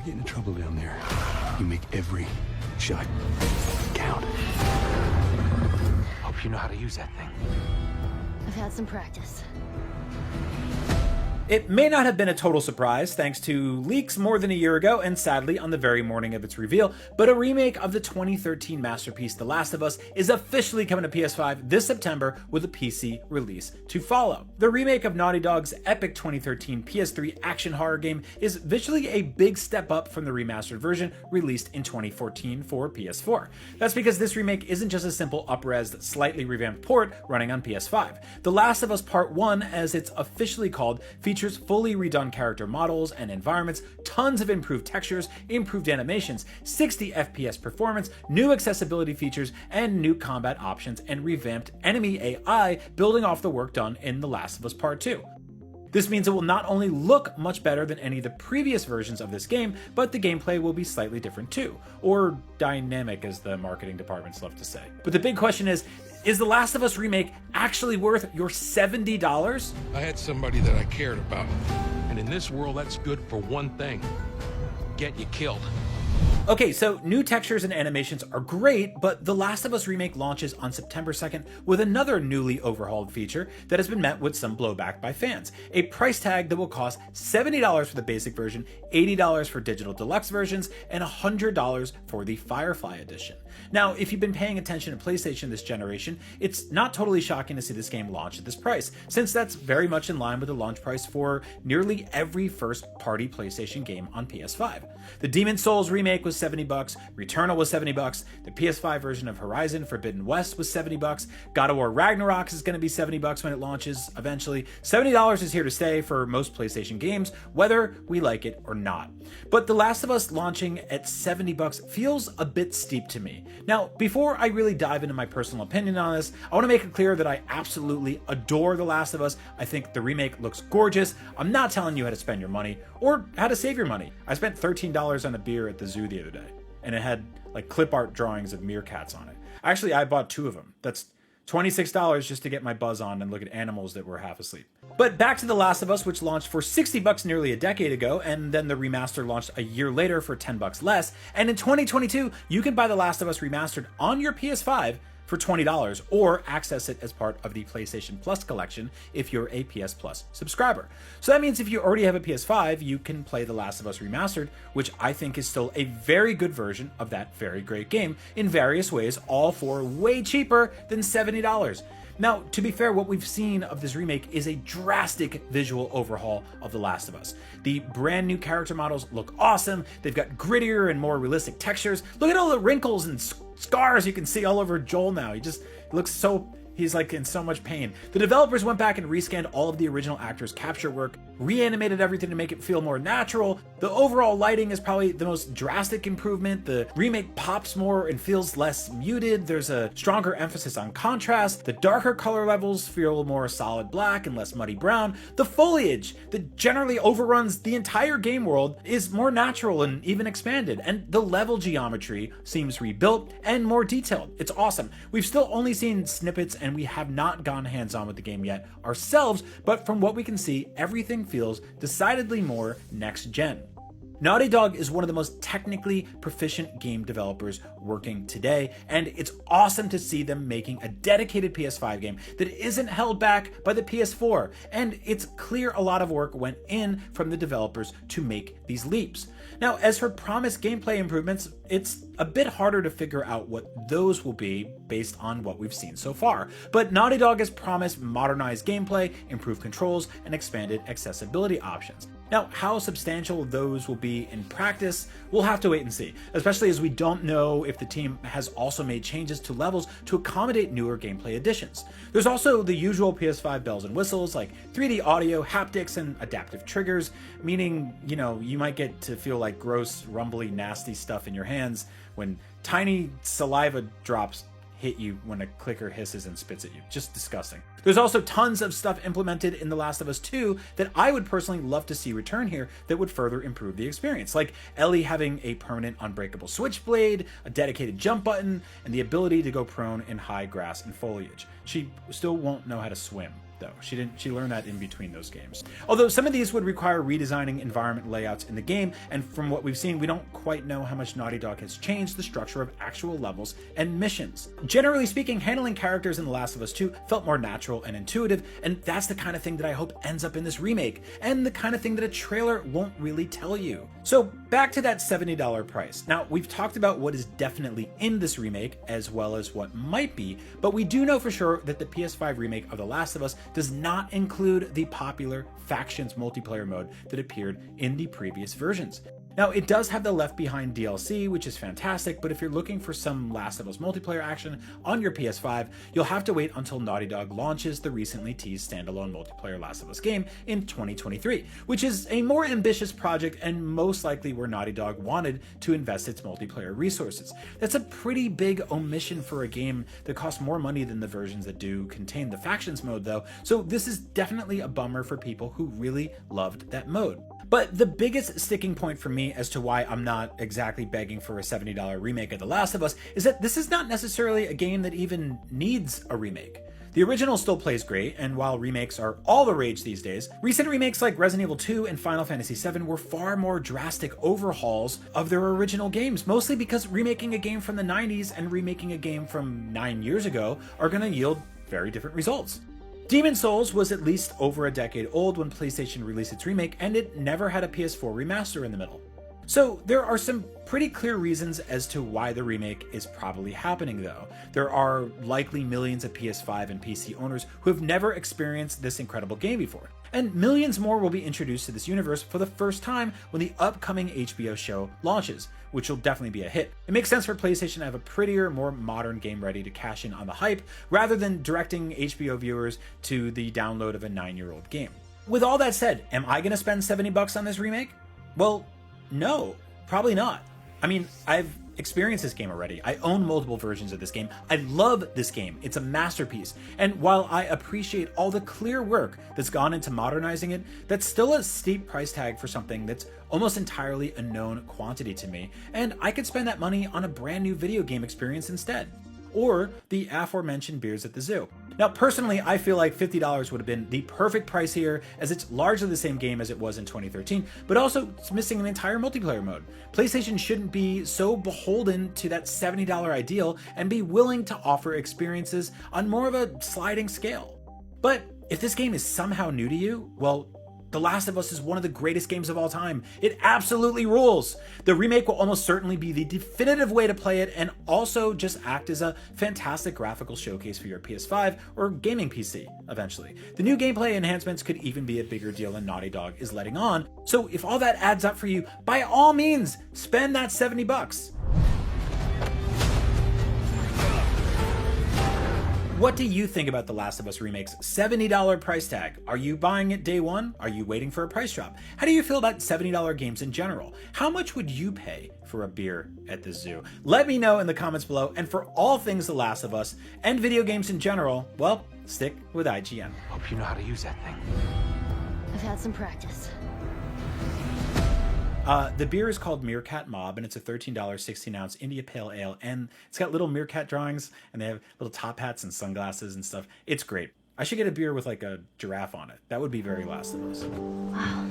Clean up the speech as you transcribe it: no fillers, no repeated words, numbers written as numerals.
get into trouble down there, you make every shot count. Hope you know how to use that thing. I've had some practice. It may not have been a total surprise thanks to leaks more than a year ago and sadly on the very morning of its reveal, but a remake of the 2013 masterpiece The Last of Us is officially coming to PS5 this September with a PC release to follow. The remake of Naughty Dog's epic 2013 PS3 action horror game is visually a big step up from the remastered version released in 2014 for PS4. That's because this remake isn't just a simple up-res, slightly revamped port running on PS5. The Last of Us Part 1, as it's officially called, features fully redone character models and environments, tons of improved textures, improved animations, 60 FPS performance, new accessibility features, and new combat options and revamped enemy AI building off the work done in The Last of Us Part 2. This means it will not only look much better than any of the previous versions of this game, but the gameplay will be slightly different too, or dynamic as the marketing departments love to say. But the big question is The Last of Us Remake actually worth your $70? I had somebody that I cared about. And in this world, that's good for one thing. Get you killed. Okay, so new textures and animations are great, but The Last of Us Remake launches on September 2nd with another newly overhauled feature that has been met with some blowback by fans. A price tag that will cost $70 for the basic version, $80 for digital deluxe versions, and $100 for the Firefly edition. Now, if you've been paying attention to PlayStation this generation, it's not totally shocking to see this game launch at this price, since that's very much in line with the launch price for nearly every first-party PlayStation game on PS5. The Demon's Souls remake was $70, Returnal was $70, the PS5 version of Horizon Forbidden West was $70, God of War Ragnarok is going to be $70 when it launches eventually. $70 is here to stay for most PlayStation games, whether we like it or not. But The Last of Us launching at $70 feels a bit steep to me. Now, before I really dive into my personal opinion on this, I want to make it clear that I absolutely adore The Last of Us. I think the remake looks gorgeous. I'm not telling you how to spend your money or how to save your money. I spent $13 on a beer at the zoo the other day, and it had like clip art drawings of meerkats on it. Actually, I bought 2 of them. That's $26 just to get my buzz on and look at animals that were half asleep. But back to The Last of Us, which launched for $60 nearly a decade ago, and then the remaster launched a year later for $10 less. And in 2022, you can buy The Last of Us Remastered on your PS5 for $20, or access it as part of the PlayStation Plus collection if you're a PS Plus subscriber. So that means if you already have a PS5, you can play The Last of Us Remastered, which I think is still a very good version of that very great game in various ways, all for way cheaper than $70. Now, to be fair, what we've seen of this remake is a drastic visual overhaul of The Last of Us. The brand new character models look awesome. They've got grittier and more realistic textures. Look at all the wrinkles and scars you can see all over Joel now. He just looks so... He's like in so much pain. The developers went back and rescanned all of the original actors' capture work, reanimated everything to make it feel more natural. The overall lighting is probably the most drastic improvement. The remake pops more and feels less muted. There's a stronger emphasis on contrast. The darker color levels feel more solid black and less muddy brown. The foliage that generally overruns the entire game world is more natural and even expanded. And the level geometry seems rebuilt and more detailed. It's awesome. We've still only seen snippets and we have not gone hands-on with the game yet ourselves, but from what we can see, everything feels decidedly more next-gen. Naughty Dog is one of the most technically proficient game developers working today, and it's awesome to see them making a dedicated PS5 game that isn't held back by the PS4, and it's clear a lot of work went in from the developers to make these leaps. Now, as for promised gameplay improvements, it's a bit harder to figure out what those will be based on what we've seen so far, but Naughty Dog has promised modernized gameplay, improved controls, and expanded accessibility options. Now, how substantial those will be in practice, we'll have to wait and see, especially as we don't know if the team has also made changes to levels to accommodate newer gameplay additions. There's also the usual PS5 bells and whistles like 3D audio, haptics, and adaptive triggers, meaning, you might get to feel like gross, rumbly, nasty stuff in your hands when tiny saliva drops hit you when a clicker hisses and spits at you. Just disgusting. There's also tons of stuff implemented in The Last of Us 2 that I would personally love to see return here that would further improve the experience, like Ellie having a permanent unbreakable switchblade, a dedicated jump button, and the ability to go prone in high grass and foliage. She still won't know how to swim. though. She learned that in between those games. Although some of these would require redesigning environment layouts in the game, and from what we've seen, we don't quite know how much Naughty Dog has changed the structure of actual levels and missions. Generally speaking, handling characters in The Last of Us 2 felt more natural and intuitive, and that's the kind of thing that I hope ends up in this remake, and the kind of thing that a trailer won't really tell you. So back to that $70 price. Now, we've talked about what is definitely in this remake, as well as what might be, but we do know for sure that the PS5 remake of The Last of Us does not include the popular Factions multiplayer mode that appeared in the previous versions. Now, it does have the Left Behind DLC, which is fantastic, but if you're looking for some Last of Us multiplayer action on your PS5, you'll have to wait until Naughty Dog launches the recently teased standalone multiplayer Last of Us game in 2023, which is a more ambitious project and most likely where Naughty Dog wanted to invest its multiplayer resources. That's a pretty big omission for a game that costs more money than the versions that do contain the Factions mode, though, so this is definitely a bummer for people who really loved that mode. But the biggest sticking point for me as to why I'm not exactly begging for a $70 remake of The Last of Us is that this is not necessarily a game that even needs a remake. The original still plays great, and while remakes are all the rage these days, recent remakes like Resident Evil 2 and Final Fantasy VII were far more drastic overhauls of their original games, mostly because remaking a game from the 90s and remaking a game from 9 years ago are going to yield very different results. Demon's Souls was at least over a decade old when PlayStation released its remake, and it never had a PS4 remaster in the middle. So there are some pretty clear reasons as to why the remake is probably happening, though. There are likely millions of PS5 and PC owners who have never experienced this incredible game before, and millions more will be introduced to this universe for the first time when the upcoming HBO show launches, which will definitely be a hit. It makes sense for PlayStation to have a prettier, more modern game ready to cash in on the hype, rather than directing HBO viewers to the download of a 9-year-old game. With all that said, am I going to spend $70 on this remake? Well, no, probably not. I mean, I've experienced this game already. I own multiple versions of this game. I love this game. It's a masterpiece. And while I appreciate all the clear work that's gone into modernizing it, that's still a steep price tag for something that's almost entirely a known quantity to me. And I could spend that money on a brand new video game experience instead. Or the aforementioned beers at the zoo. Now, personally, I feel like $50 would have been the perfect price here, as it's largely the same game as it was in 2013, but also it's missing an entire multiplayer mode. PlayStation shouldn't be so beholden to that $70 ideal and be willing to offer experiences on more of a sliding scale. But if this game is somehow new to you, well, The Last of Us is one of the greatest games of all time. It absolutely rules. The remake will almost certainly be the definitive way to play it, and also just act as a fantastic graphical showcase for your PS5 or gaming PC eventually. The new gameplay enhancements could even be a bigger deal than Naughty Dog is letting on. So if all that adds up for you, by all means, spend that $70. What do you think about The Last of Us Remake's $70 price tag? Are you buying it day one? Are you waiting for a price drop? How do you feel about $70 games in general? How much would you pay for a beer at the zoo? Let me know in the comments below, and for all things The Last of Us and video games in general, well, stick with IGN. Hope you know how to use that thing. I've had some practice. The beer is called Meerkat Mob, and it's a $13 16-ounce India Pale Ale, and it's got little meerkat drawings, and they have little top hats and sunglasses and stuff. It's great. I should get a beer with like a giraffe on it. That would be very Last of Us. Wow.